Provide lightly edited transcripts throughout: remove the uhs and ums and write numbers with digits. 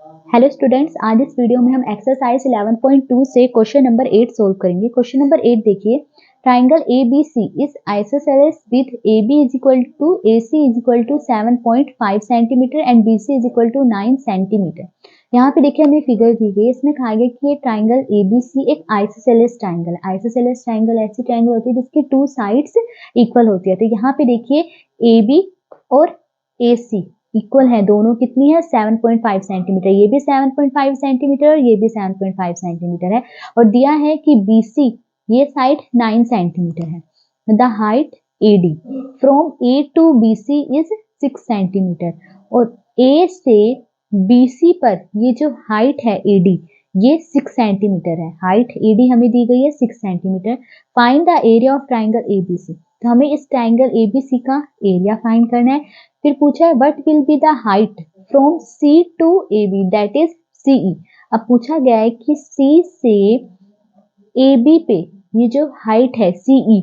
Hello students, आज इस video में हम एक्सरसाइज 11.2 से क्वेश्चन नंबर 8 सोल्व करेंगे। क्वेश्चन नंबर 8 देखिए, triangle ABC is isosceles with AB is equal to AC is equal to 7.5 centimetre and BC is equal to 9 centimetre. यहाँ पे देखिए हमें फिगर दी गई है, इसमें कहा गया कि ये ट्राइंगल ABC एक आइसोसेलेस ट्राइंगल है। आइसोसेलेस ट्राइंगल ऐसी ट्राइंगल होती है जिसकी टू साइड्स इक्वल होती है। तो यहाँ पे देखिए AB और AC इक्वल है, दोनों कितनी है 7.5 सेंटीमीटर, ये भी 7.5 सेंटीमीटर और ये भी 7.5 सेंटीमीटर है। और दिया है कि BC ये साइड 9 सेंटीमीटर है। The height AD from A to BC is 6 centimetre. और A से BC पर ये जो हाइट है AD ये 6 सेंटीमीटर है। हाइट AD हमें दी गई है 6 centimetre. Find the area of triangle ABC। तो हमें इस ट्राइंगल ABC का एरिया फाइंड करना है। फिर पूछा है what will be the height from C to AB that is CE। अब पूछा गया है कि C से AB पे ये जो हाइट है CE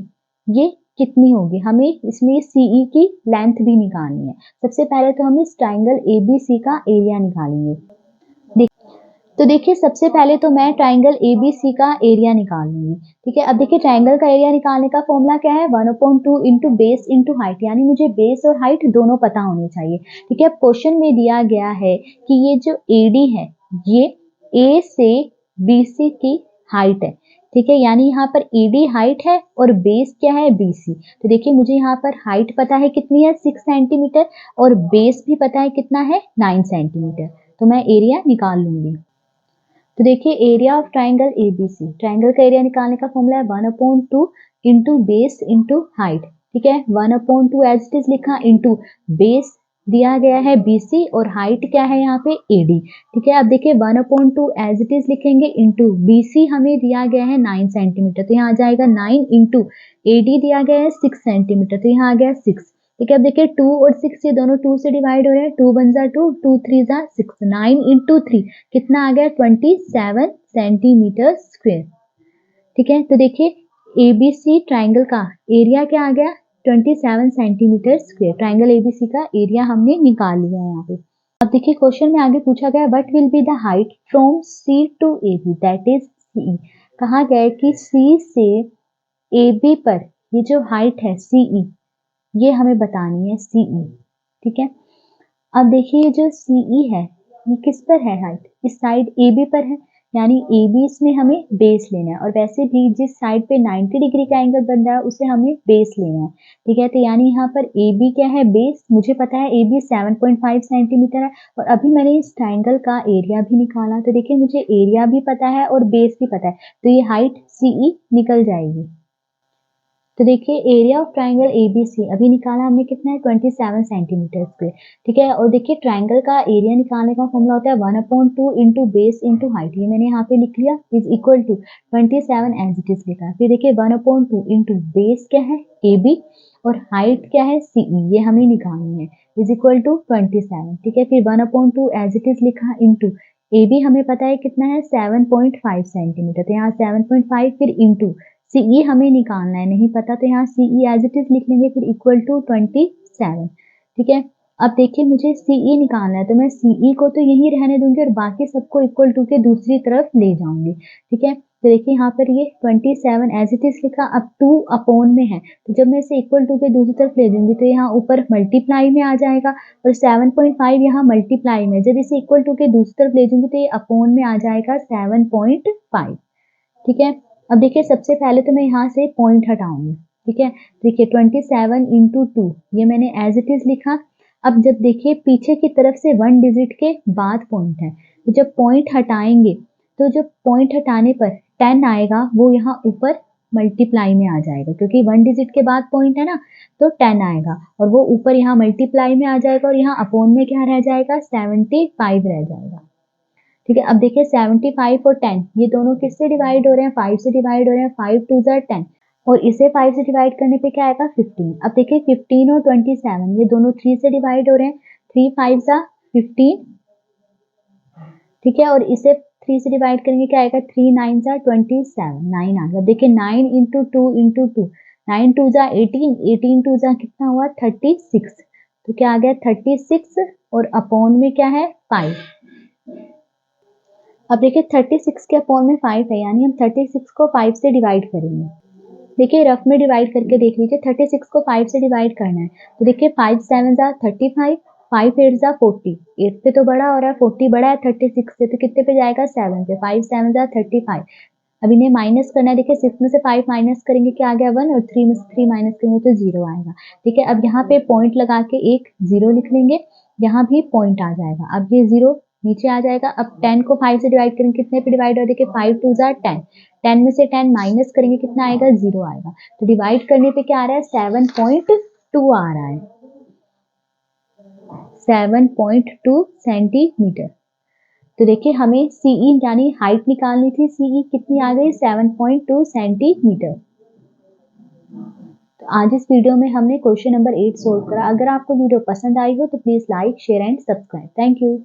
ये कितनी होगी। हमें इसमें CE की लेंथ भी निकालनी है। सबसे पहले तो हम इस ट्राइंगल ABC का एरिया निकालेंगे। तो देखिए सबसे पहले तो मैं ट्राइंगल ABC का एरिया निकाल लूंगी। ठीक है, अब देखिए ट्राइंगल का एरिया निकालने का फॉर्मूला क्या है, 1/2 इंटू बेस इंटू हाइट, यानी मुझे बेस और हाइट दोनों पता होने चाहिए। ठीक है, क्वेश्चन में दिया गया है कि ये जो AD है ये A से BC की हाइट है। ठीक है, यानी यहाँ पर AD हाइट है और बेस क्या है BC। तो देखिए मुझे यहाँ पर हाइट पता है कितनी है 6 सेंटीमीटर और बेस भी पता है कितना है 9 सेंटीमीटर। तो मैं एरिया निकाल लूंगी। तो देखिए area of triangle ABC, triangle का एरिया निकालने का फॉर्मूला है 1/2 इंटू बेस इंटू हाइट। ठीक है, 1/2 एज इट इज लिखा इंटू बेस दिया गया है BC और हाइट क्या है यहाँ पे AD। ठीक है, अब देखिए 1/2 एज इट इज लिखेंगे इंटू BC हमें दिया गया है 9 सेंटीमीटर, तो यहाँ आ जाएगा 9 इंटू AD दिया गया है 6 सेंटीमीटर, तो यहाँ आ गया 6। ठीक है, अब देखिए 2 और 6 ये दोनों 2 से डिवाइड हो रहे हैं, 2 1 जा 2, 2 3 जा 6, 9 इंटू 3 कितना आ गया 27 सेंटीमीटर स्क्वायर। ठीक है, तो देखिए ABC ट्राइंगल का एरिया क्या आ गया 27 सेंटीमीटर स्क्वायर। ट्राइंगल ABC का एरिया हमने निकाल लिया है यहाँ पे। अब देखिए क्वेश्चन में आगे पूछा गया what will be the height from C to AB that is CE। कहा गया है कि C से AB पर ये जो हाइट है CE ये हमें बतानी है CE। ठीक है, अब देखिए जो CE है ये किस पर है, हाइट इस साइड AB पर है, यानी AB इसमें हमें बेस लेना है। और वैसे भी जिस साइड पे 90 डिग्री का एंगल बन रहा है उसे हमें बेस लेना है। ठीक है, तो यानी यहाँ पर AB क्या है बेस, मुझे पता है AB 7.5 सेंटीमीटर है। और अभी मैंने इस ट्राइंगल का एरिया भी निकाला, तो देखिए मुझे एरिया भी पता है और बेस भी पता है, तो ये हाइट CE निकल जाएगी। तो देखिए एरिया ऑफ ट्राइंगल ABC अभी निकाला हमने कितना है 27 सेंटीमीटर स्क्वायर। ठीक है, और देखिए ट्राइंगल का एरिया निकालने का फॉर्मूला होता है 1/2 इंटू बेस इंटू हाइट, ये मैंने यहाँ पे लिख लिया is equal to 27 as it is लिखा। फिर देखिए 1/2 इंटू बेस क्या है AB और हाइट क्या है CE, ये हमें निकालनी है इज इक्वल टू 27। ठीक है, फिर 1/2 एज इट इज लिखा इंटू AB हमें पता है कितना है 7.5 सेंटीमीटर, तो यहाँ 7.5 फिर इंटू CE हमें निकालना है, नहीं पता तो यहाँ CE एज इट इज लिख लेंगे फिर इक्वल टू 27। ठीक है, अब देखिए मुझे CE निकालना है, तो मैं CE को तो यही रहने दूंगी और बाकी सबको इक्वल टू के दूसरी तरफ ले जाऊंगी। ठीक है, तो देखिए यहाँ पर ये 27 एज इट इज लिखा, अब 2 अपॉन में है, तो जब मैं इसे इक्वल टू के दूसरी तरफ ले दूंगी तो यहाँ ऊपर मल्टीप्लाई में आ जाएगा और 7.5 यहाँ मल्टीप्लाई में, जब इसे इक्वल टू के दूसरी तरफ ले दूंगी तो ये अपॉन में आ जाएगा 7.5। ठीक है, अब देखिए सबसे पहले तो मैं यहाँ से पॉइंट हटाऊंगी। ठीक है, देखिए 27 इंटू 2 ये मैंने एज इट इज लिखा। अब जब देखिए पीछे की तरफ से 1 डिजिट के बाद पॉइंट है, तो जब पॉइंट हटाएंगे तो जब पॉइंट हटाने पर 10 आएगा वो यहाँ ऊपर मल्टीप्लाई में आ जाएगा, क्योंकि 1 डिजिट के बाद पॉइंट है ना, तो 10 आएगा और वो ऊपर यहाँ मल्टीप्लाई में आ जाएगा और यहाँ अपॉन में क्या रह जाएगा 75 रह जाएगा। ठीक है, अब देखिए 75 और 10 ये दोनों किससे डिवाइड हो रहे हैं 5 से डिवाइड हो रहे हैं, 5 2 जा 10 और इसे 5 से डिवाइड करने पे क्या आएगा 15। अब देखिए 15 और 27 ये दोनों 3 से डिवाइड हो रहे हैं, 3 5 जा 15। ठीक है, और इसे 3 से डिवाइड करेंगे क्या आएगा 3 9 जा 27, 9 आ गया। देखिए 9 इंटू 2 इंटू 2, 9 2 जा 18, 18 2 जा कितना हुआ 36, तो क्या आ गया 36 और अपॉन में क्या है 5। अब देखिए 36 के अपॉन में 5 है, यानी हम 36 को 5 से डिवाइड करेंगे। देखिए रफ में डिवाइड करके देख लीजिए, 36 को 5 से डिवाइड करना है, तो देखिए 5 7 जा 35, 5 8 जा 40, 8 पे तो बड़ा हो रहा है, 40 बड़ा है 36 से, तो कितने पे जाएगा 7 पे, 5 7 जा 35। अब इन्हें माइनस करना है, देखिए 6 में से 5 माइनस करेंगे क्या आ गया 1, और 3 में से 3 माइनस करेंगे तो 0 आएगा। ठीक है, अब यहाँ पे पॉइंट लगा के एक 0 लिख लेंगे, यहाँ भी पॉइंट आ जाएगा, अब ये 0 नीचे आ जाएगा। अब 10 को 5 से डिवाइड करेंगे, कितने पे डिवाइड हो, देखिए 5 2 जा 10, 10 में से 10 माइनस करेंगे कितना आएगा 0 आएगा, तो डिवाइड करने पे क्या आ रहा है 7.2 आ रहा है, 7.2 सेंटीमीटर। तो देखिए हमें सीई यानी हाइट निकालनी थी, सीई कितनी आ गई 7.2 सेंटीमीटर। तो आज इस वीडियो में हमने क्वेश्चन नंबर 8 सोल्व करा। अगर आपको वीडियो पसंद आई हो तो please like share and subscribe. Thank you.